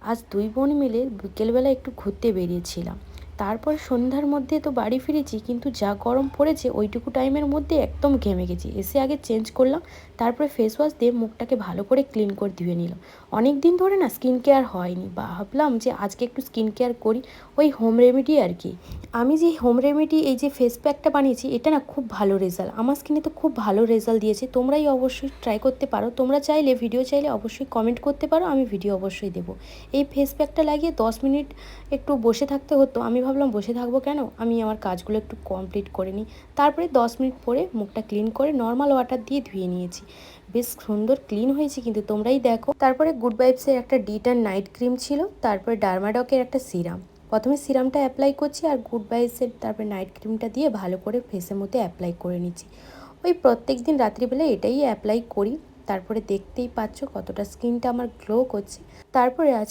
আজ দুই বোন মিলে বিকেলবেলা একটু ঘুরতে বেরিয়েছিলাম। তারপর সন্ধ্যার মধ্যে তো বাড়ি ফিরেছি, কিন্তু যা গরম পড়েছে ওইটুকু টাইমের মধ্যে একদম ঘেমে গেছি। এসে আগে চেঞ্জ করলাম, তারপরে ফেস ওয়াশ দিয়ে মুখটাকে ভালো করে ক্লিন করে ধুয়ে নিলাম। অনেক দিন ধরে না স্কিন কেয়ার হয়নি, ভাবলাম যে আজকে একটু স্কিন কেয়ার করি, ওই হোম রেমেডি আর কি। আমি যে হোম রেমেডি এই যে ফেস প্যাকটা বানিয়েছি, এটা না খুব ভালো রেজাল্ট, আমার স্কিনে তো খুব ভালো রেজাল্ট দিয়েছে। তোমরাই অবশ্যই ট্রাই করতে পারো। তোমরা চাইলে ভিডিও চাইলে অবশ্যই কমেন্ট করতে পারো, আমি ভিডিও অবশ্যই দেবো। এই ফেস প্যাকটা লাগিয়ে 10 মিনিট একটু বসে থাকতে হতো। আমি ভাবলাম বসে থাকবো কেন, আমি আমার কাজগুলো একটু কমপ্লিট করে নিই। তারপরে 10 মিনিট পরে মুখটা ক্লিন করে নর্মাল ওয়াটার দিয়ে ধুয়ে নিয়েছি। বেশ সুন্দর ক্লিন হয়েছে, কিন্তু তোমরাই দেখো। তারপরে গুড ভাইবসের একটা ডিটার নাইট ক্রিম ছিল, তারপরে ডার্মাডকের একটা সিরাম। প্রথমে সিরামটা অ্যাপ্লাই করছি, আর গুড ভাইবসের তারপরে নাইট ক্রিমটা দিয়ে ভালো করে ফেসের মধ্যে অ্যাপ্লাই করে নিচ্ছি। ওই প্রত্যেক দিন রাত্রিবেলা এটাই অ্যাপ্লাই করি। তারপরে দেখতেই পাচ্ছ কতটা স্কিনটা আমার গ্লো করছে। তারপরে আজকে